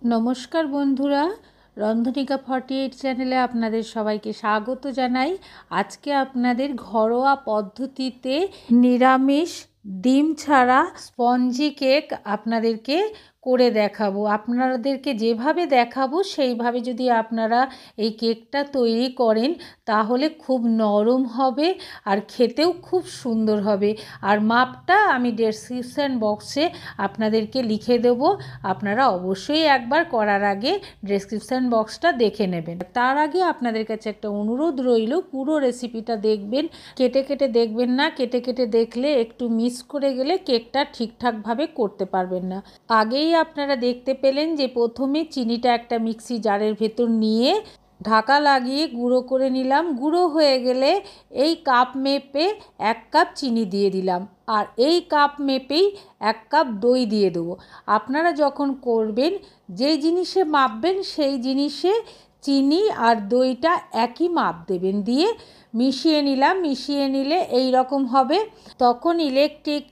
নমস্কার বন্ধুরা, রন্ধনিকা 48 চ্যানেলে আপনাদের সবাইকে স্বাগত জানাই। আজকে আপনাদের ঘরোয়া পদ্ধতিতে নিরামিষ ডিম ছাড়া স্পঞ্জি কেক আপনাদেরকে করে দেখাবো। আপনাদেরকে যেভাবে দেখাবো সেইভাবে যদি আপনারা এই কেকটা তৈরি করেন তাহলে খুব নরম হবে আর খেতেও খুব সুন্দর হবে। আর মাপটা আমি ডেসক্রিপশন বক্সে আপনাদেরকে লিখে দেব, আপনারা অবশ্যই একবার করার আগে ডেসক্রিপশন বক্সটা দেখে নেবেন। তার আগে আপনাদের কাছে একটা অনুরোধ রইল, পুরো রেসিপিটা দেখবেন, কেটে কেটে দেখবেন না। কেটে কেটে দেখলে একটু মিস করে গেলে কেকটা ঠিকঠাকভাবে করতে পারবেন না। আগেই আপনারা দেখতে পেলেন যে প্রথমে চিনিটা একটা মিক্সি জারের ভেতর নিয়ে ঢাকা লাগিয়ে গুঁড়ো করে নিলাম। গুঁড়ো হয়ে গেলে এই কাপ মেপে 1 কাপ চিনি দিয়ে দিলাম, আর এই কাপ মেপেই 1 কাপ দই দিয়ে দেবো। আপনারা যখন করবেন যেই জিনিসে মাপবেন সেই জিনিসে চিনি আর দইটা একই মাপ দেবেন। দিয়ে মিশিয়ে নিলাম। মিশিয়ে নিলে এই রকম হবে। তখন ইলেকট্রিক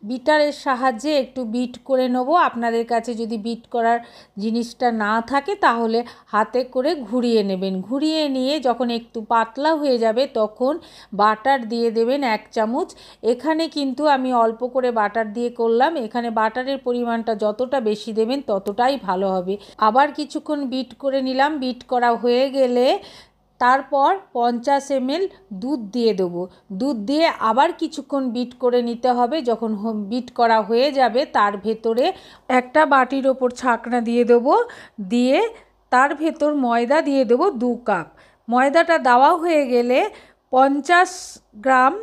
বিটারের সাহায্যে একটু বিট করে নেব। আপনাদের কাছে যদি বিট করার জিনিসটা না থাকে তাহলে হাতে করে ঘুরিয়ে নেবেন। ঘুরিয়ে নিয়ে যখন একটু পাতলা হয়ে যাবে তখন বাটার দিয়ে দেবেন 1 চামচ। এখানে কিন্তু আমি অল্প করে বাটার দিয়ে করলাম। এখানে বাটারের পরিমাণটা যতটা বেশি দেবেন ততটাই ভালো হবে। আবার কিছুক্ষণ বিট করে নিলাম। বিট করা হয়ে গেলে তারপর 50 ml দুধ দিয়ে দেবো। দুধ দিয়ে আবার কিছুক্ষণ বিট করে নিতে হবে। যখন বিট করা হয়ে যাবে তার ভেতরে একটা বাটির ওপর ছাকনা দিয়ে দেবো। দিয়ে তার ভেতর ময়দা দিয়ে দেবো 2 কাপ। ময়দাটা দেওয়া হয়ে গেলে 50 গ্রাম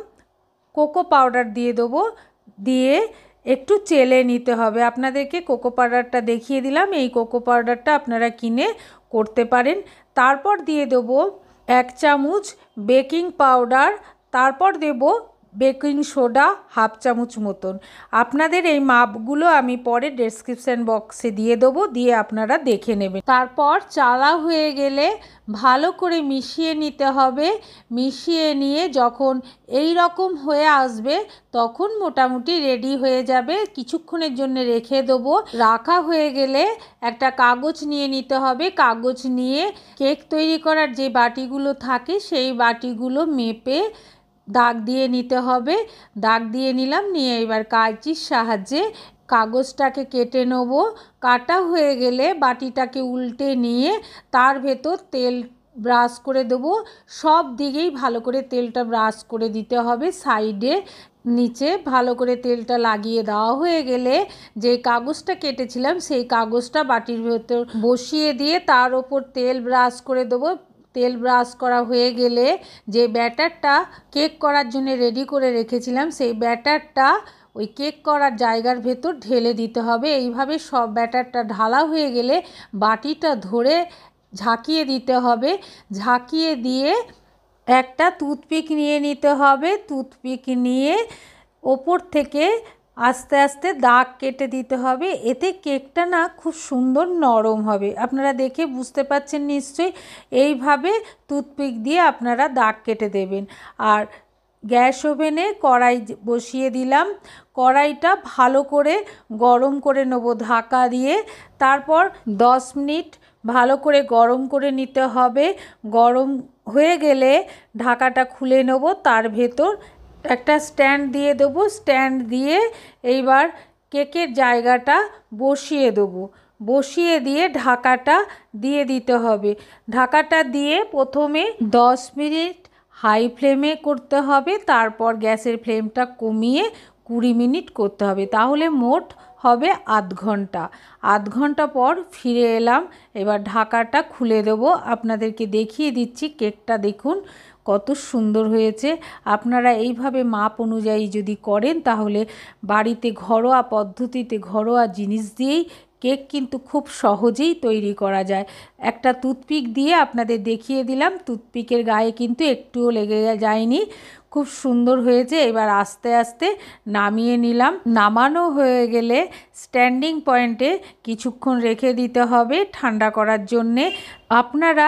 কোকো পাউডার দিয়ে দেবো। দিয়ে একটু চেলে নিতে হবে। আপনাদেরকে কোকো পাউডারটা দেখিয়ে দিলাম। এই কোকো পাউডারটা আপনারা কিনে করতে পারেন। তারপর দিয়ে দেবো 1 চামচ বেকিং পাউডার। তারপর দেব বেকিং সোডা 1/2 চামচ মতন। আপনাদের এই মাপগুলো আমি পরে ডেসক্রিপশন বক্সে দিয়ে দেবো, দিয়ে আপনারা দেখে নেবেন। তারপর চালা হয়ে গেলে ভালো করে মিশিয়ে নিতে হবে। মিশিয়ে নিয়ে যখন এই রকম হয়ে আসবে তখন মোটামুটি রেডি হয়ে যাবে। কিছুক্ষণের জন্য রেখে দেবো। রাখা হয়ে গেলে একটা কাগজ নিয়ে নিতে হবে। কাগজ নিয়ে কেক তৈরি করার যে বাটিগুলো থাকে সেই বাটিগুলো মেপে দাগ দিয়ে নিতে হবে। দাগ দিয়ে নিলাম। নিয়ে এবার কাঁচির সাহায্যে কাগজটাকে কেটে নেব। কাটা হয়ে গেলে বাটিটাকে উল্টে নিয়ে তার ভেতর তেল ব্রাশ করে দেবো। সব দিকেই ভালো করে তেলটা ব্রাশ করে দিতে হবে। সাইডে নিচে ভালো করে তেলটা লাগিয়ে দেওয়া হয়ে গেলে যে কাগজটা কেটেছিলাম সেই কাগজটা বাটির ভেতর বসিয়ে দিয়ে তার ওপর তেল ব্রাশ করে দেবো। তেল ব্রাশ করা হয়ে গেলে যে ব্যাটারটা কেক করার জন্য রেডি করে রেখেছিলাম সেই ব্যাটারটা ওই কেক করার জায়গার ভেতর ঢেলে দিতে হবে। এইভাবে সব ব্যাটারটা ঢালা হয়ে গেলে বাটিটা ধরে ঝাঁকিয়ে দিতে হবে। ঝাঁকিয়ে দিয়ে একটা টুথপিক নিয়ে নিতে হবে। টুথপিক নিয়ে ওপর থেকে আস্তে আস্তে দাগ কেটে দিতে হবে। এতে কেকটা না খুব সুন্দর নরম হবে। আপনারা দেখে বুঝতে পারছেন নিশ্চয়ই। এইভাবে টুথপিক দিয়ে আপনারা দাগ কেটে দেবেন। আর গ্যাস ওভেনে কড়াই বসিয়ে দিলাম। কড়াইটা ভালো করে গরম করে নেব ঢাকা দিয়ে। তারপর 10 মিনিট ভালো করে গরম করে নিতে হবে। গরম হয়ে গেলে ঢাকাটা খুলে নেব। তার ভেতর একটা স্ট্যান্ড দিয়ে দেবো। স্ট্যান্ড দিয়ে এইবার কেকের জায়গাটা বসিয়ে দেবো। বসিয়ে দিয়ে ঢাকাটা দিয়ে দিতে হবে। ঢাকাটা দিয়ে প্রথমে 10 মিনিট হাই ফ্লেমে করতে হবে। তারপর গ্যাসের ফ্লেমটা কমিয়ে 20 মিনিট করতে হবে। তাহলে মোট হবে আধ ঘন্টা। আধ ঘন্টা পর ফিরে এলাম। এবার ঢাকাটা খুলে দেবো। আপনাদেরকে দেখিয়ে দিচ্ছি কেকটা দেখুন কত সুন্দর হয়েছে। আপনারা এইভাবে মাপ অনুযায়ী যদি করেন তাহলে বাড়িতে ঘরোয়া পদ্ধতিতে ঘরোয়া জিনিস দিয়েই কেক কিন্তু খুব সহজেই তৈরি করা যায়। একটা টুথপিক দিয়ে আপনাদের দেখিয়ে দিলাম। টুথপিকের গায়ে কিন্তু একটুও লেগে যায়নি। খুব সুন্দর হয়েছে। এবার আস্তে আস্তে নামিয়ে নিলাম। নামানো হয়ে গেলে স্ট্যান্ডিং পয়েন্টে কিছুক্ষণ রেখে দিতে হবে ঠান্ডা করার জন্যে। আপনারা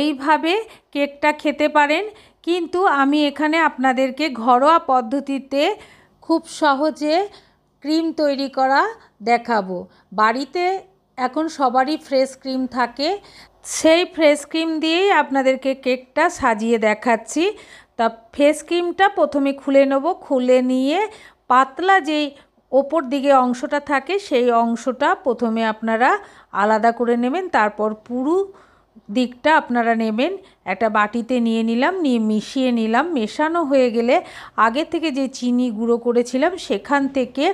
এইভাবে কেকটা খেতে পারেন, কিন্তু আমি এখানে আপনাদেরকে ঘরোয়া পদ্ধতিতে খুব সহজে ক্রিম তৈরি করা দেখাবো। বাড়িতে এখন সবারই ফ্রেশ ক্রিম থাকে, সেই ফ্রেশ ক্রিম দিয়েই আপনাদেরকে কেকটা সাজিয়ে দেখাচ্ছি। তা ফ্রেশ ক্রিমটা প্রথমে খুলে নেব, খুলে নিয়ে পাতলা যেই ওপর দিকে অংশটা থাকে সেই অংশটা প্রথমে আপনারা আলাদা করে নেবেন, তারপর পুরো দিকটা আপনারা নেবেন। একটা বাটিতে নিয়ে নিলাম, নিয়ে মিশিয়ে নিলাম। মেশানো হয়ে গেলে আগে থেকে যে চিনি গুঁড়ো করেছিলাম সেখান থেকে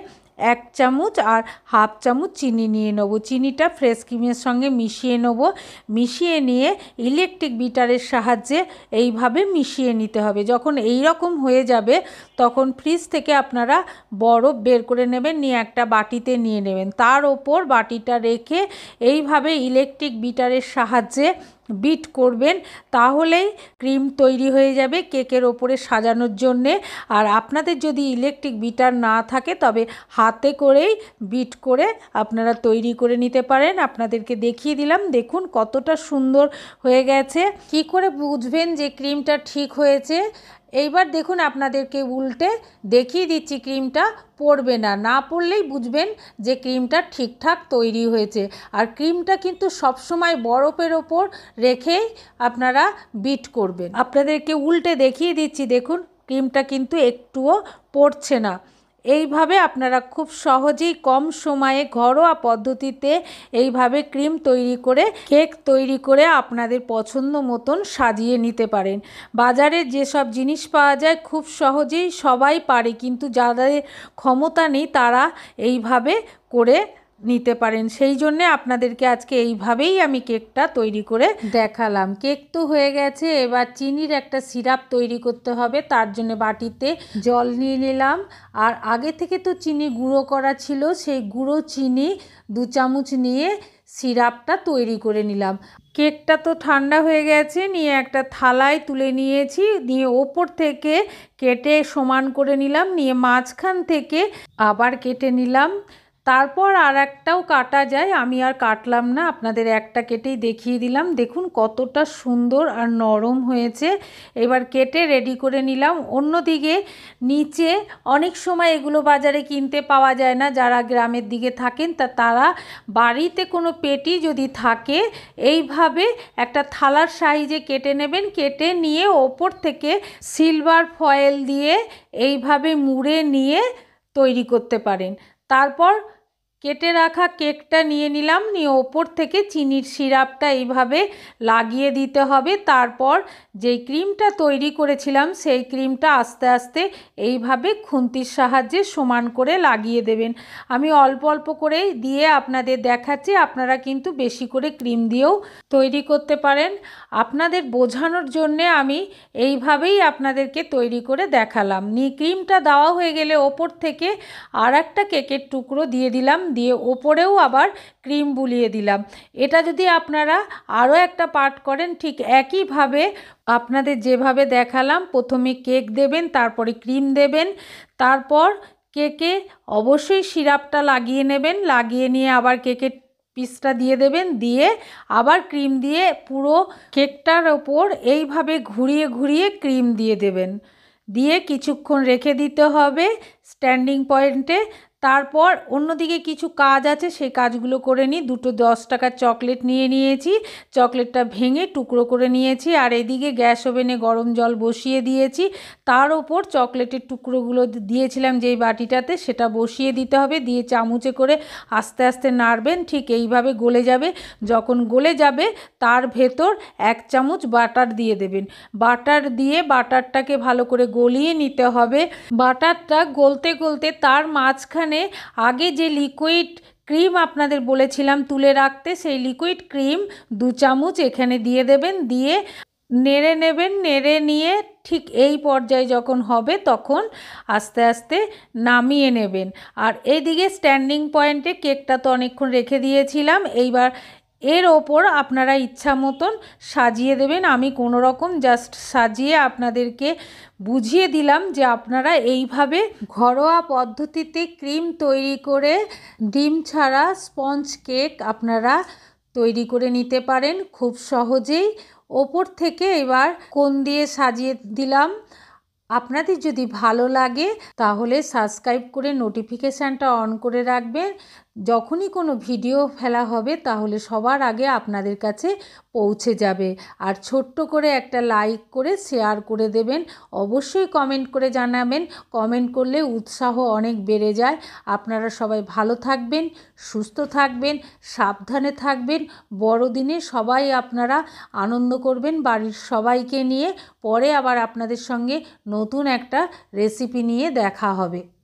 1 চামচ আর হাফ চামচ চিনি নিয়ে নেব। চিনিটা ফ্রেশ ক্রিমের সঙ্গে মিশিয়ে নেব। মিশিয়ে নিয়ে ইলেকট্রিক বিটারের সাহায্যে এইভাবে মিশিয়ে নিতে হবে। যখন এই রকম হয়ে যাবে তখন ফ্রিজ থেকে আপনারা বরফ বের করে নেবেন, নিয়ে একটা বাটিতে নিয়ে নেবেন। তার ওপর বাটিটা রেখে এইভাবে ইলেকট্রিক বিটারের সাহায্যে বিট করবেন, তাহলেই ক্রিম তৈরি হয়ে যাবে কেকের ওপরে সাজানোর জন্যে। আর আপনাদের যদি ইলেকট্রিক বিটার না থাকে তবে হাতে করেই বিট করে আপনারা তৈরি করে নিতে পারেন। আপনাদেরকে দেখিয়ে দিলাম, দেখুন কতটা সুন্দর হয়ে গেছে। কি করে বুঝবেন যে ক্রিমটা ঠিক হয়েছে? এইবার দেখুন আপনাদেরকে উল্টে দেখিয়ে দিচ্ছি, ক্রিমটা পড়বে না, না পড়লেই বুঝবেন যে ক্রিমটা ঠিকঠাক তৈরি হয়েছে। আর ক্রিমটা কিন্তু সবসময় বরফের ওপর রেখেই আপনারা বিট করবেন। আপনাদেরকে উল্টে দেখিয়ে দিচ্ছি, দেখুন ক্রিমটা কিন্তু একটুও পড়ছে না। এইভাবে আপনারা খুব সহজেই কম সময়ে ঘরোয়া পদ্ধতিতে এইভাবে ক্রিম তৈরি করে কেক তৈরি করে আপনাদের পছন্দ মতন সাজিয়ে নিতে পারেন। বাজারে যেসব জিনিস পাওয়া যায় খুব সহজেই সবাই পারে, কিন্তু যাদের ক্ষমতা নেই তারা এইভাবে করে নিতে পারেন। সেই জন্যে আপনাদেরকে আজকে এইভাবেই আমি কেকটা তৈরি করে দেখালাম। কেক তো হয়ে গেছে, এবার চিনির একটা সিরাপ তৈরি করতে হবে। তার জন্য বাটিতে জল নিয়ে নিলাম, আর আগে থেকে তো চিনি গুঁড়ো করা ছিল, সেই গুঁড়ো চিনি 2 চামচ নিয়ে সিরাপটা তৈরি করে নিলাম। কেকটা তো ঠান্ডা হয়ে গেছে, নিয়ে একটা থালায় তুলে নিয়েছি, নিয়ে ওপর থেকে কেটে সমান করে নিলাম, নিয়ে মাঝখান থেকে আবার কেটে নিলাম। তারপর আর একটাও কাটা যায়, আমি আর কাটলাম না, আপনাদের একটা কেটেই দেখিয়ে দিলাম। দেখুন কতটা সুন্দর আর নরম হয়েছে। এবার কেটে রেডি করে নিলাম। অন্যদিকে নিচে অনেক সময় এগুলো বাজারে কিনতে পাওয়া যায় না, যারা গ্রামের দিকে থাকেন তারা বাড়িতে কোনো পেটি যদি থাকে এইভাবে একটা থালার সাইজে কেটে নেবেন। কেটে নিয়ে ওপর থেকে সিলভার ফয়েল দিয়ে এইভাবে মুড়ে নিয়ে তৈরি করতে পারেন। তারপর কেটে রাখা কেকটা নিয়ে নিলাম, নিয়ে ওপর থেকে চিনির সিরাপটা এইভাবে লাগিয়ে দিতে হবে। তারপর যেই ক্রিমটা তৈরি করেছিলাম সেই ক্রিমটা আস্তে আস্তে এইভাবে খুন্তির সাহায্যে সমান করে লাগিয়ে দেবেন। আমি অল্প অল্প করেই দিয়ে আপনাদের দেখাচ্ছি, আপনারা কিন্তু বেশি করে ক্রিম দিয়েও তৈরি করতে পারেন। আপনাদের বোঝানোর জন্যে আমি এইভাবেই আপনাদেরকে তৈরি করে দেখালাম। নিয়ে ক্রিমটা দেওয়া হয়ে গেলে ওপর থেকে আর একটা কেকের টুকরো দিয়ে দিলাম, দিয়ে ওপরেও আবার ক্রিম বুলিয়ে দিলাম। এটা যদি আপনারা আরও একটা পার্ট করেন ঠিক একইভাবে আপনাদের যেভাবে দেখালাম, প্রথমে কেক দেবেন, তারপরে ক্রিম দেবেন, তারপর কেকে অবশ্যই সিরাপটা লাগিয়ে নেবেন, লাগিয়ে নিয়ে আবার কেকের পিসটা দিয়ে দেবেন, দিয়ে আবার ক্রিম দিয়ে পুরো কেকটার ওপর এইভাবে ঘুরিয়ে ঘুরিয়ে ক্রিম দিয়ে দেবেন, দিয়ে কিছুক্ষণ রেখে দিতে হবে স্ট্যান্ডিং পয়েন্টে। তারপর অন্যদিকে কিছু কাজ আছে, সেই কাজগুলো করে নিই। 2 10 টাকার চকলেট নিয়ে নিয়েছি, চকলেটটা ভেঙে টুকরো করে নিয়েছি, আর এদিকে গ্যাস ওভেনে গরম জল বসিয়ে দিয়েছি। তার ওপর চকলেটের টুকরোগুলো দিয়েছিলাম যেই বাটিটাতে, সেটা বসিয়ে দিতে হবে, দিয়ে চামচে করে আস্তে আস্তে নাড়বেন, ঠিক এইভাবে গলে যাবে। যখন গলে যাবে তার ভেতর 1 চামচ বাটার দিয়ে দেবেন। বাটার দিয়ে বাটারটাকে ভালো করে গলিয়ে নিতে হবে। বাটারটা গলতে গলতে তার মাঝখানে আগে যে লিকুইড ক্রিম আপনাদের বলেছিলাম তুলে রাখতে, সেই লিকুইড ক্রিম 2 চামচ এখানে দিয়ে দেবেন, দিয়ে নেড়ে নেবেন। নেড়ে নিয়ে ঠিক এই পর্যায়ে যখন হবে তখন আস্তে আস্তে নামিয়ে নেবেন। আর এইদিকে স্ট্যান্ডিং পয়েন্টে কেকটা তো অনেকক্ষণ রেখে দিয়েছিলাম, এইবার এর ওপর আপনারা ইচ্ছা মতন সাজিয়ে দেবেন। আমি কোনো রকম জাস্ট সাজিয়ে আপনাদেরকে বুঝিয়ে দিলাম যে আপনারা এইভাবে ঘরোয়া পদ্ধতিতে ক্রিম তৈরি করে ডিম ছাড়া স্পঞ্জ কেক আপনারা তৈরি করে নিতে পারেন খুব সহজেই। ওপর থেকে এবার কোণ দিয়ে সাজিয়ে দিলাম। আপনাদের যদি ভালো লাগে তাহলে সাবস্ক্রাইব করে নোটিফিকেশানটা অন করে রাখবেন, যখনই কোনো ভিডিও ফেলা হবে তাহলে সবার আগে আপনাদের কাছে পৌঁছে যাবে। আর ছোট্ট করে একটা লাইক করে শেয়ার করে দেবেন। অবশ্যই কমেন্ট করে জানাবেন, কমেন্ট করলে উৎসাহ অনেক বেড়ে যায়। আপনারা সবাই ভালো থাকবেন, সুস্থ থাকবেন, সাবধানে থাকবেন। বড়দিনে সবাই আপনারা আনন্দ করবেন বাড়ির সবাইকে নিয়ে। পরে আবার আপনাদের সঙ্গে নতুন একটা রেসিপি নিয়ে দেখা হবে।